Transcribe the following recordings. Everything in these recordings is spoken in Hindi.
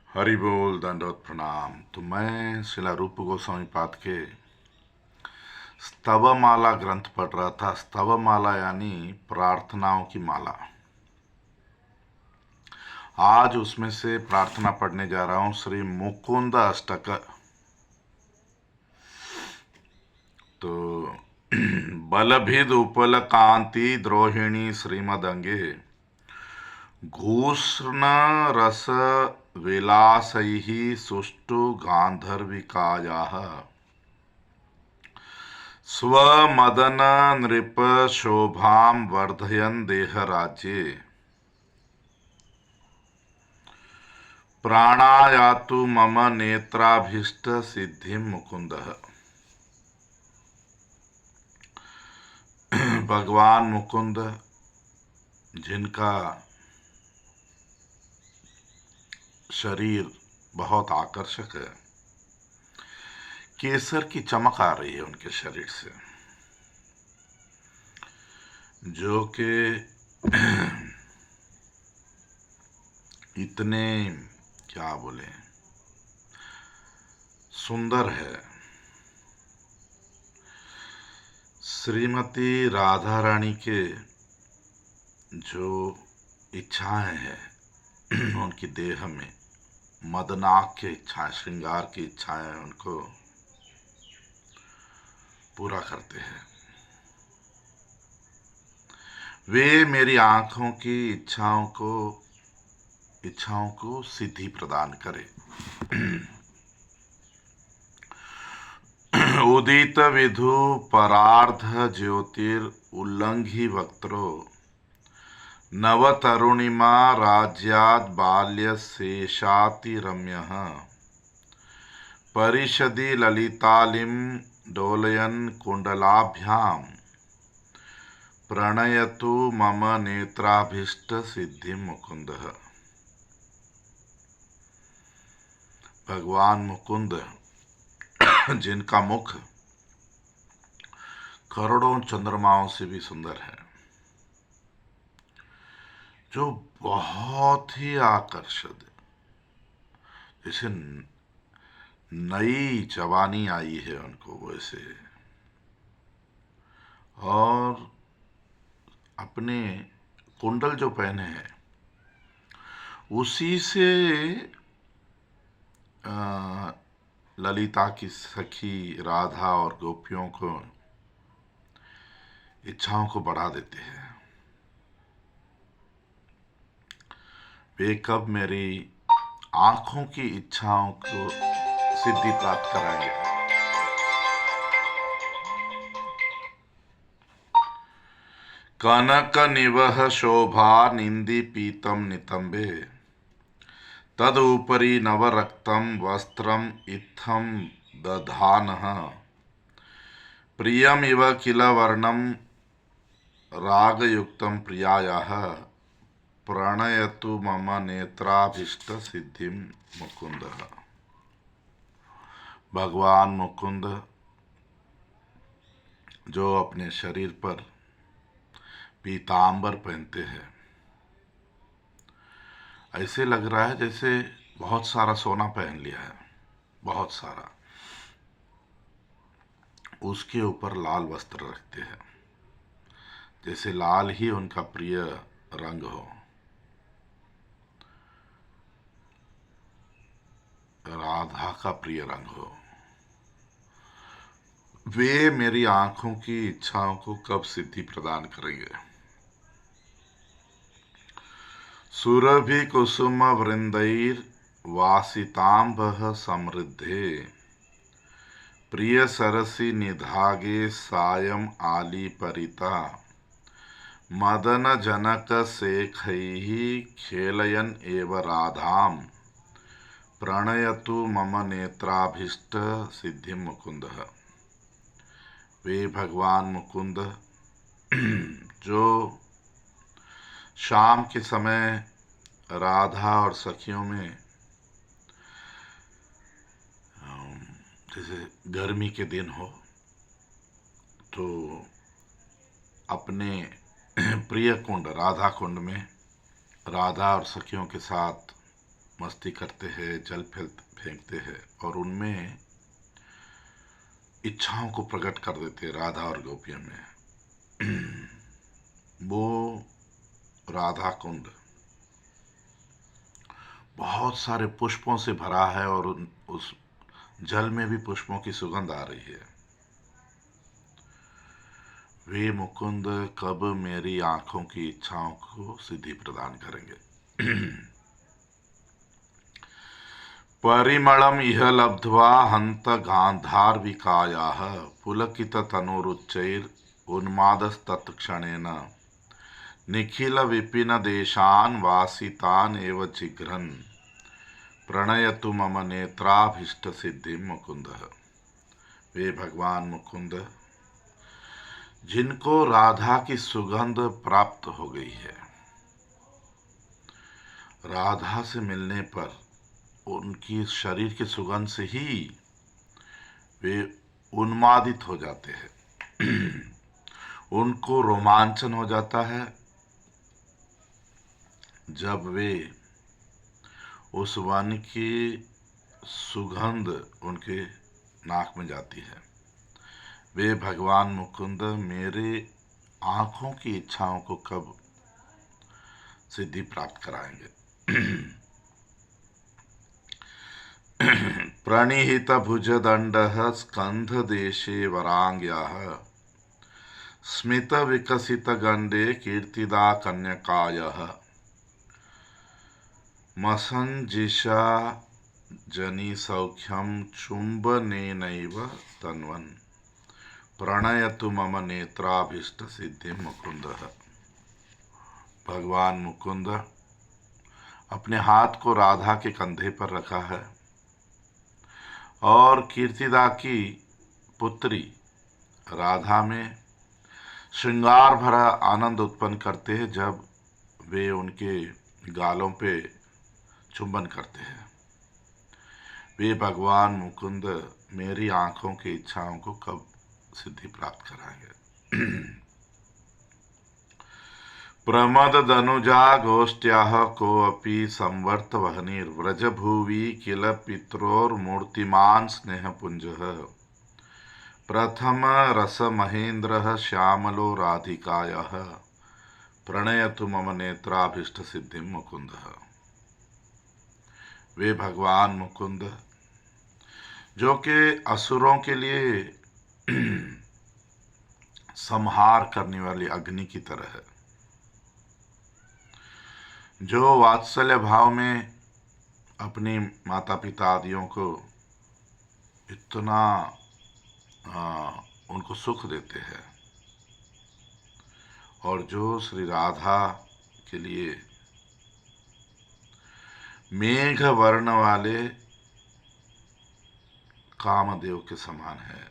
हरि बोल दंडवत प्रणाम। तो मैं शिला रूप गोस्वामी पाद के स्तवमाला ग्रंथ पढ़ रहा था। स्तवमाला यानी प्रार्थनाओं की माला। आज उसमें से प्रार्थना पढ़ने जा रहा हूं, श्री मुकुंद अष्टक। तो बलभिद उपल कांति द्रोहिणी श्रीमदंगे घूष्ण रस विलासैः सुष्टु गांधर्विकायाः स्वमदन नृप शोभां वर्धयन् देहराज्ये प्राणायातु मम नेत्राभीष्ट सिद्धिं मुकुंदः। भगवान मुकुंद, जिनका शरीर बहुत आकर्षक है, केसर की चमक आ रही है उनके शरीर से, जो कि इतने क्या बोले सुंदर है। श्रीमती राधा रानी के जो इच्छाएं हैं उनकी देह में, मदनाक की इच्छाएं, श्रृंगार की इच्छाएं उनको पूरा करते हैं। वे मेरी आंखों की इच्छाओं को सिद्धि प्रदान करे। उदित विधु परार्ध ज्योतिर उल्लंघी वक्त्रो नव तरुणिमा राज्याद बाल्य शेषाति रम्यः परिषदि ललितालिम डोलयन कुंडलाभ्याम प्रणयतु मम नेत्राभीष्ट सिद्धि मुकुंदः। भगवान मुकुंद, जिनका मुख करोड़ों चंद्रमाओं से भी सुंदर है, जो बहुत ही आकर्षक, जैसे नई जवानी आई है उनको वैसे, और अपने कुंडल जो पहने हैं उसी से ललिता की सखी राधा और गोपियों को इच्छाओं को बढ़ा देते हैं। वे कब मेरी आंखों की इच्छाओं को सिद्धि प्राप्त कराएंगे। कनक निवह शोभा निंदी पीतम नितंबे तदुपरि नवरक्तम वस्त्रम इत्थम दधानः प्रियम इव किल वर्णम रागयुक्तम प्रियायाः प्रणयतु मम नेत्राभीष्ट सिद्धिम मुकुंदः। भगवान मुकुंद, जो अपने शरीर पर पीतांबर पहनते हैं, ऐसे लग रहा है जैसे बहुत सारा सोना पहन लिया है, बहुत सारा। उसके ऊपर लाल वस्त्र रखते हैं, जैसे लाल ही उनका प्रिय रंग हो। राधा का प्रिय रंग हो। वे मेरी आंखों की इच्छाओं को कब सिद्धि प्रदान करेंगे। सुरभि कुसुम वृंदैर वासितांबः समृद्धे प्रिय सरसी निधागे सायं आली परिता मदन जनक शेखैः खेलयन एव राधाम प्रणयतु मम नेत्राभीष्ट सिद्धि मुकुंदः। वे भगवान मुकुंद, जो शाम के समय राधा और सखियों में, जैसे गर्मी के दिन हो तो अपने प्रिय कुंड राधा कुंड में राधा और सखियों के साथ मस्ती करते हैं, जल फेंकते हैं और उनमें इच्छाओं को प्रकट कर देते हैं राधा और गोपियों में। वो राधा कुंड बहुत सारे पुष्पों से भरा है और उस जल में भी पुष्पों की सुगंध आ रही है। वे मुकुंद कब मेरी आंखों की इच्छाओं को सिद्धि प्रदान करेंगे। परिमళम इह लब्ध्वा हंत गांधार्विकायाः पुलकित तनुरुच्चैर उन्मादस्तत्क्षणेन निखिल विपिन देशान वासितान एव जिघ्रन प्रणयतु मम नेत्राभीष्ट सिद्धि मुकुंद। वे भगवान मुकुंद जिनको राधा की सुगंध प्राप्त हो गई है, राधा से मिलने पर उनकी शरीर की सुगंध से ही वे उन्मादित हो जाते हैं। उनको रोमांचन हो जाता है जब वे उस वन की सुगंध उनके नाक में जाती है। वे भगवान मुकुंद मेरे आंखों की इच्छाओं को कब सिद्धि प्राप्त कराएंगे। प्रणिहित भुजदंड स्कंध देशे वरांग्याः स्मित विकसित गंडे कीर्तिदा कन्यकायः मसंजिषा जनी सौख्यम चुंबनेनैव तन्वन् प्रणयतु मम नेत्राभीष्ट सिद्धि मुकुंद। भगवान मुकुंद अपने हाथ को राधा के कंधे पर रखा है और कीर्तिदा की पुत्री राधा में श्रृंगार भरा आनंद उत्पन्न करते हैं जब वे उनके गालों पे चुंबन करते हैं। वे भगवान मुकुंद मेरी आंखों की इच्छाओं को कब सिद्धि प्राप्त कराएंगे। प्रमद दनुजा गोष्ठ्याः कोऽपि संवर्त वहनिर्व्रज भुवि किल पित्रोर्मूर्तिमान् स्नेहपुञ्जः प्रथम रस महेन्द्रः श्यामलो राधिकायाः प्रणयतु मम नेत्राभीष्ट सिद्धि मुकुंद। वे भगवान मुकुंद जो कि असुरों के लिए संहार करने वाली अग्नि की तरह है, जो वात्सल्य भाव में अपनी माता पिता आदियों को इतना उनको सुख देते हैं, और जो श्री राधा के लिए मेघ वर्ण वाले कामदेव के समान है,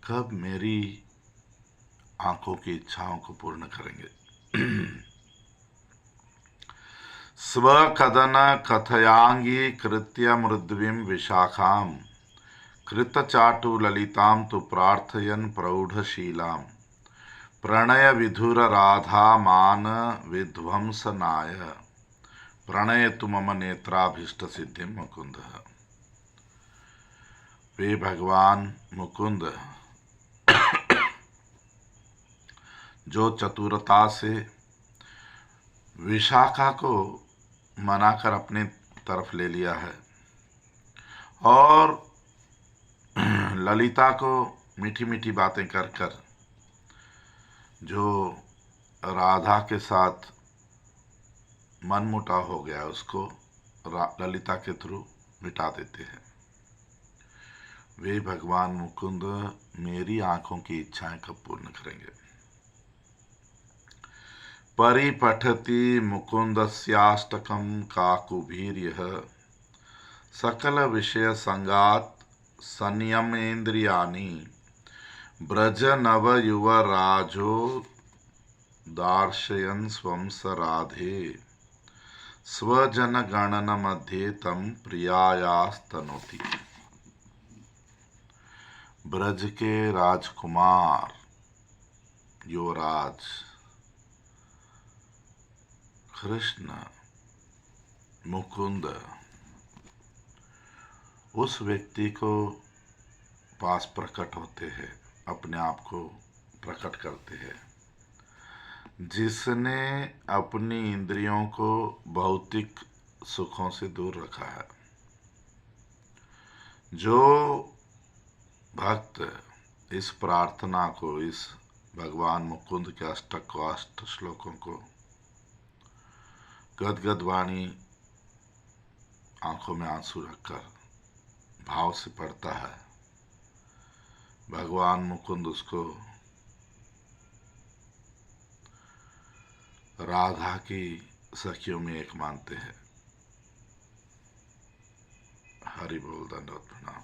कब मेरी आंखों की इच्छाओं को पूर्ण करेंगे। स्वकदन कथयांगी कृत्य मृद्वीं विशाखां कृतचाटु ललितां तु प्रार्थयन् प्रौढ़शीलां प्रणय विधुर राधा मान विध्वंसनाय प्रणयतु मम नेत्राभीष्ट सिद्धि मुकुंद। वे भगवान मुकुंद जो चतुरता से विशाखा को मनाकर अपने तरफ ले लिया है और ललिता को मीठी मीठी बातें कर कर जो राधा के साथ मनमुटाव हो गया उसको ललिता के थ्रू मिटा देते हैं। वे भगवान मुकुंद मेरी आंखों की इच्छाएं कब पूर्ण करेंगे। परिपठति मुकुंदस्याष्टकं काकुभीर्यः सकल विषय संगात संयमेन्द्रियाणि ब्रज नव युवराजो दार्शयन् स्वं स राधे स्वजन गणन मध्ये तम प्रियायास्तनोति। ब्रज के राजकुमार युवराज कृष्ण मुकुंद उस व्यक्ति को पास प्रकट होते हैं, अपने आप को प्रकट करते हैं जिसने अपनी इंद्रियों को भौतिक सुखों से दूर रखा है। जो भक्त इस प्रार्थना को, इस भगवान मुकुंद के अष्ट श्लोकों को गदगद वाणी, आंखों में आंसू रखकर भाव से पढ़ता है, भगवान मुकुंद उसको राधा की सखियों में एक मानते हैं। हरि बोल, दंडवत प्रणाम।